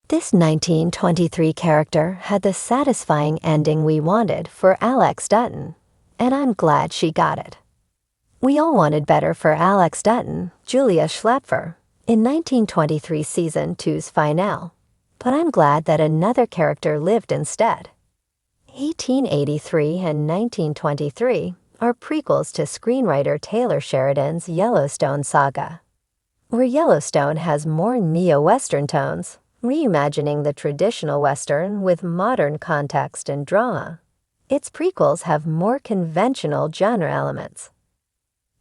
This 1923 character had the satisfying ending we wanted for Alex Dutton, and I'm glad she got it. We all wanted better for Alex Dutton, Julia Schlepfer, in 1923 Season 2's finale, but I'm glad that another character lived instead. 1883 and 1923 are prequels to screenwriter Taylor Sheridan's Yellowstone saga, where Yellowstone has more neo-Western tones, reimagining the traditional Western with modern context and drama. Its prequels have more conventional genre elements.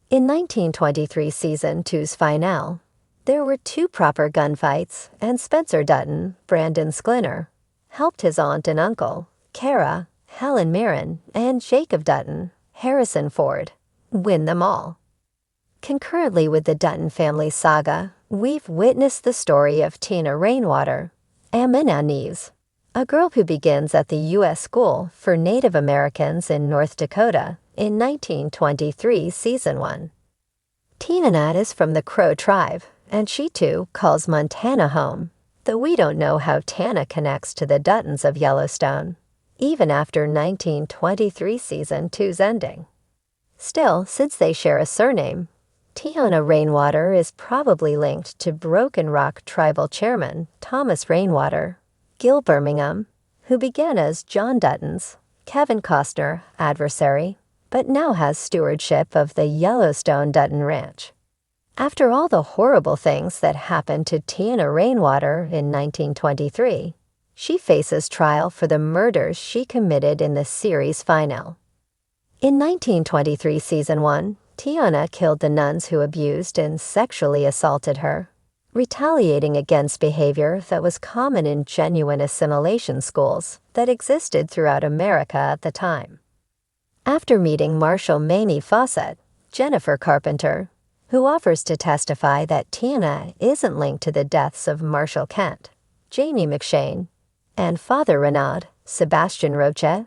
In 1923 Season 2's finale, there were two proper gunfights, and Spencer Dutton, Brandon Sklinner, helped his aunt and uncle, Kara, Helen Mirren, and Jacob Dutton, Harrison Ford, win them all. Concurrently with the Dutton family saga, we've witnessed the story of Tina Rainwater, Amina Neves, a girl who begins at the U.S. School for Native Americans in North Dakota in 1923 Season 1. Tina is from the Crow tribe, and she too calls Montana home, though we don't know how Tana connects to the Duttons of Yellowstone, even after 1923 Season 2's ending. Still, since they share a surname, Tiana Rainwater is probably linked to Broken Rock tribal chairman Thomas Rainwater, Gil Birmingham, who began as John Dutton's, Kevin Costner, adversary, but now has stewardship of the Yellowstone Dutton Ranch. After all the horrible things that happened to Tiana Rainwater in 1923, she faces trial for the murders she committed in the series finale. In 1923 Season 1, Tiana killed the nuns who abused and sexually assaulted her, retaliating against behavior that was common in genuine assimilation schools that existed throughout America at the time. After meeting Marshall Mamie Fawcett, Jennifer Carpenter, who offers to testify that Tiana isn't linked to the deaths of Marshall Kent, Jamie McShane, and Father Renaud, Sebastian Roche,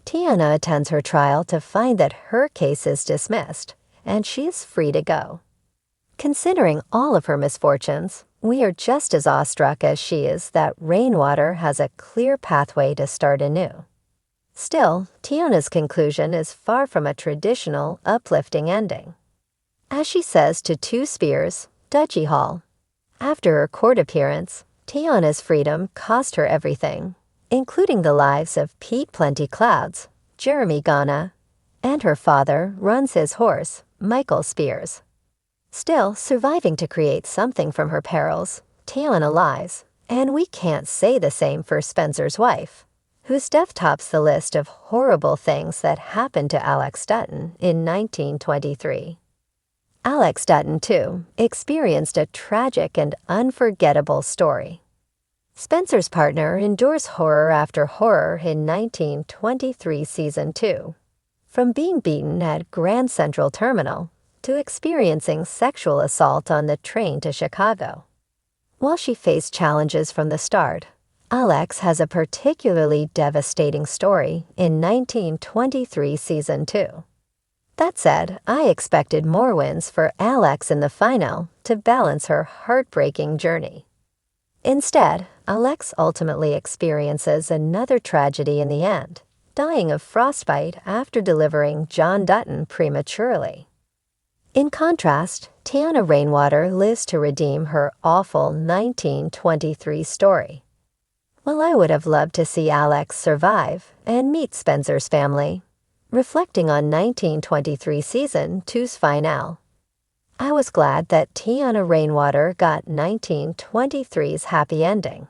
Tiana attends her trial to find that her case is dismissed, and she is free to go. Considering all of her misfortunes, we are just as awestruck as she is that Rainwater has a clear pathway to start anew. Still, Tiana's conclusion is far from a traditional, uplifting ending. As she says to Two Spears, Dudgy Hall, after her court appearance, Tiana's freedom cost her everything, including the lives of Pete Plenty Clouds, Jeremy Ghana, and her father runs his horse, Michael Spears. Still, surviving to create something from her perils, Tiana lies, and we can't say the same for Spencer's wife, whose death tops the list of horrible things that happened to Alex Dutton in 1923. Alex Dutton, too, experienced a tragic and unforgettable story. Spencer's partner endures horror after horror in 1923 Season 2, from being beaten at Grand Central Terminal to experiencing sexual assault on the train to Chicago. While she faced challenges from the start, Alex has a particularly devastating story in 1923 Season 2. That said, I expected more wins for Alex in the final to balance her heartbreaking journey. Instead, Alex ultimately experiences another tragedy in the end, dying of frostbite after delivering John Dutton prematurely. In contrast, Tiana Rainwater lives to redeem her awful 1923 story. While I would have loved to see Alex survive and meet Spencer's family, reflecting on 1923 Season 2's finale, I was glad that Tiana Rainwater got 1923's happy ending.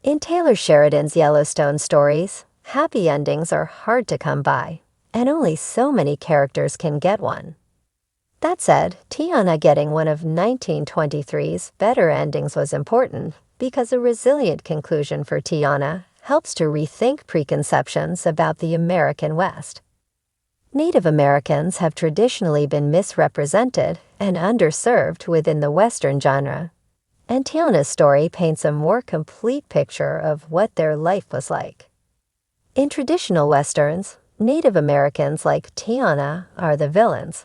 In Taylor Sheridan's Yellowstone stories, happy endings are hard to come by, and only so many characters can get one. That said, Tiana getting one of 1923's better endings was important because a resilient conclusion for Tiana helps to rethink preconceptions about the American West. Native Americans have traditionally been misrepresented and underserved within the Western genre, and Tiana's story paints a more complete picture of what their life was like. In traditional Westerns, Native Americans like Tiana are the villains,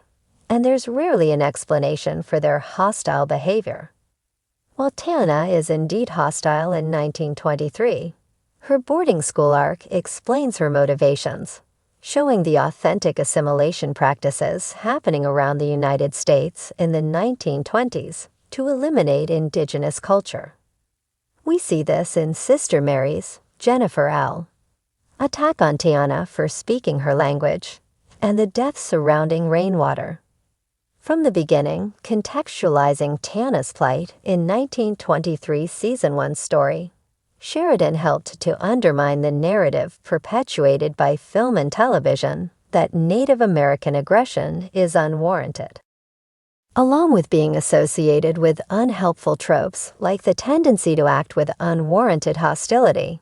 and there's rarely an explanation for their hostile behavior. While Tana is indeed hostile in 1923, her boarding school arc explains her motivations, showing the authentic assimilation practices happening around the United States in the 1920s to eliminate indigenous culture. We see this in Sister Mary's Jennifer L. attack on Tiana for speaking her language, and the deaths surrounding Rainwater. From the beginning, contextualizing Tiana's plight in 1923's Season 1 story, Sheridan helped to undermine the narrative perpetuated by film and television that Native American aggression is unwarranted. Along with being associated with unhelpful tropes like the tendency to act with unwarranted hostility,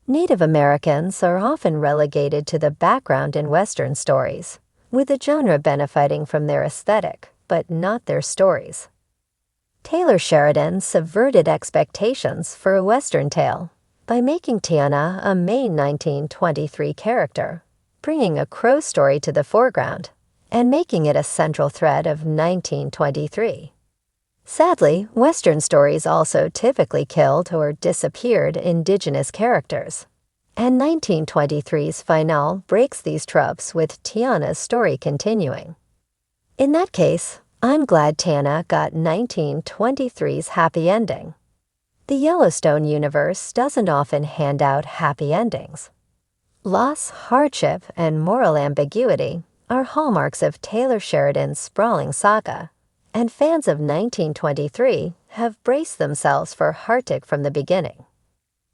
Native Americans are often relegated to the background in Western stories, with the genre benefiting from their aesthetic, but not their stories. Taylor Sheridan subverted expectations for a Western tale by making Tiana a main 1923 character, bringing a Crow story to the foreground, and making it a central thread of 1923. Sadly, Western stories also typically killed or disappeared indigenous characters, and 1923's finale breaks these tropes with Tiana's story continuing. In that case, I'm glad Tana got 1923's happy ending. The Yellowstone universe doesn't often hand out happy endings. Loss, hardship, and moral ambiguity are hallmarks of Taylor Sheridan's sprawling saga, and fans of 1923 have braced themselves for heartache from the beginning.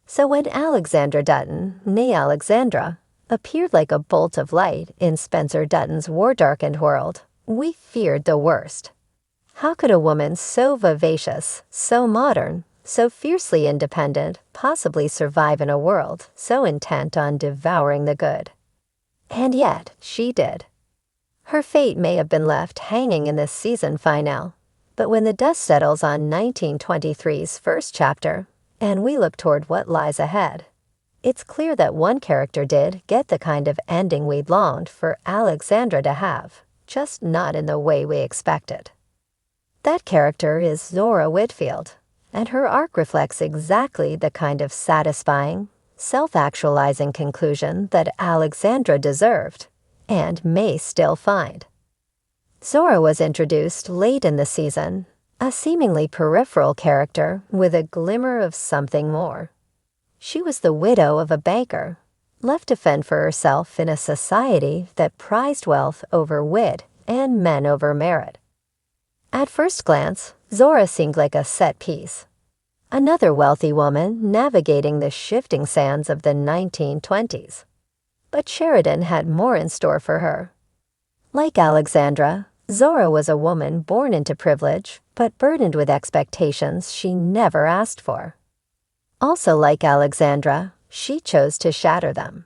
So when Alexandra Dutton, née Alexandra, appeared like a bolt of light in Spencer Dutton's war-darkened world, we feared the worst. How could a woman so vivacious, so modern, so fiercely independent possibly survive in a world so intent on devouring the good? And yet, she did. Her fate may have been left hanging in this season finale, but when the dust settles on 1923's first chapter, and we look toward what lies ahead, it's clear that one character did get the kind of ending we'd longed for Alexandra to have, just not in the way we expected. That character is Zora Whitfield, and her arc reflects exactly the kind of satisfying, self-actualizing conclusion that Alexandra deserved, and may still find. Zora was introduced late in the season, a seemingly peripheral character with a glimmer of something more. She was the widow of a banker, left to fend for herself in a society that prized wealth over wit and men over merit. At first glance, Zora seemed like a set piece. Another wealthy woman navigating the shifting sands of the 1920s. But Sheridan had more in store for her. Like Alexandra, Zora was a woman born into privilege, but burdened with expectations she never asked for. Also like Alexandra, she chose to shatter them.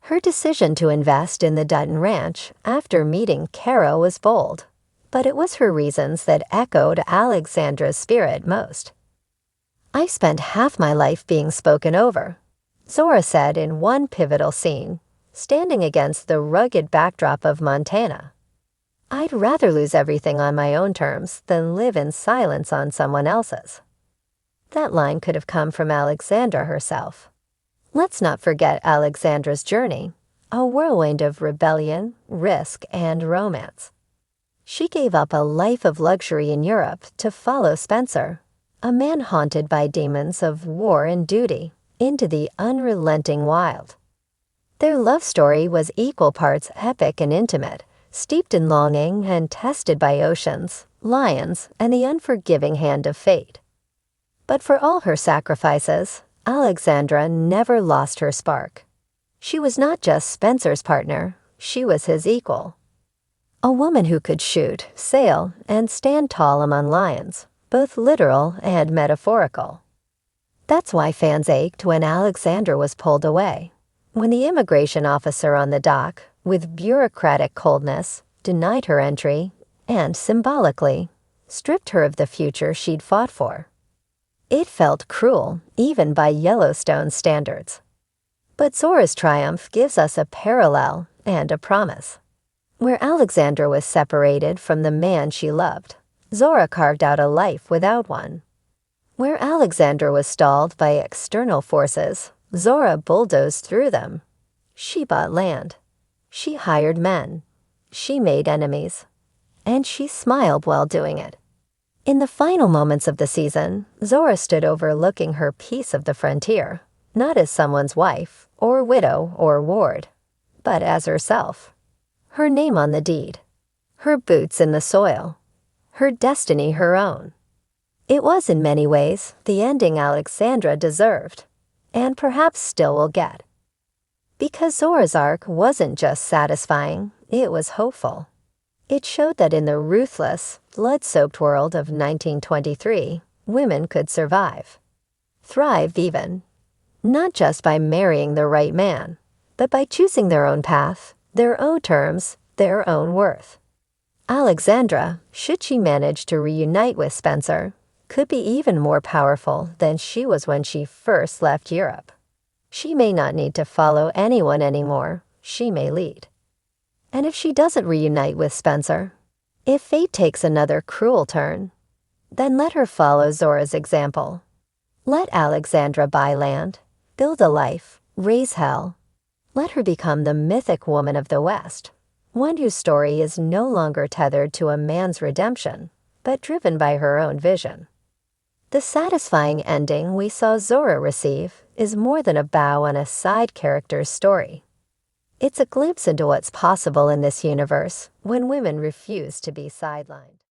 Her decision to invest in the Dutton Ranch after meeting Kara was bold, but it was her reasons that echoed Alexandra's spirit most. "I spent half my life being spoken over," Zora said in one pivotal scene, standing against the rugged backdrop of Montana. "I'd rather lose everything on my own terms than live in silence on someone else's." That line could have come from Alexandra herself. Let's not forget Alexandra's journey, a whirlwind of rebellion, risk, and romance. She gave up a life of luxury in Europe to follow Spencer, a man haunted by demons of war and duty, into the unrelenting wild. Their love story was equal parts epic and intimate, steeped in longing and tested by oceans, lions, and the unforgiving hand of fate. But for all her sacrifices, Alexandra never lost her spark. She was not just Spencer's partner, she was his equal. A woman who could shoot, sail, and stand tall among lions, both literal and metaphorical. That's why fans ached when Alexandra was pulled away, when the immigration officer on the dock, with bureaucratic coldness, denied her entry, and, symbolically, stripped her of the future she'd fought for. It felt cruel, even by Yellowstone standards. But Zora's triumph gives us a parallel and a promise. Where Alexandra was separated from the man she loved, Zora carved out a life without one. Where Alexandra was stalled by external forces, Zora bulldozed through them. She bought land. She hired men. She made enemies. And she smiled while doing it. In the final moments of the season, Zora stood overlooking her piece of the frontier, not as someone's wife, or widow, or ward, but as herself. Her name on the deed. Her boots in the soil. Her destiny her own. It was in many ways the ending Alexandra deserved, and perhaps still will get. Because Zora's arc wasn't just satisfying, it was hopeful. It showed that in the ruthless, blood-soaked world of 1923, women could survive. Thrive even. Not just by marrying the right man, but by choosing their own path, their own terms, their own worth. Alexandra, should she manage to reunite with Spencer, could be even more powerful than she was when she first left Europe. She may not need to follow anyone anymore. She may lead. And if she doesn't reunite with Spencer, if fate takes another cruel turn, then let her follow Zora's example. Let Alexandra buy land, build a life, raise hell. Let her become the mythic woman of the West, one whose story is no longer tethered to a man's redemption, but driven by her own vision. The satisfying ending we saw Zora receive is more than a bow on a side character's story. It's a glimpse into what's possible in this universe when women refuse to be sidelined.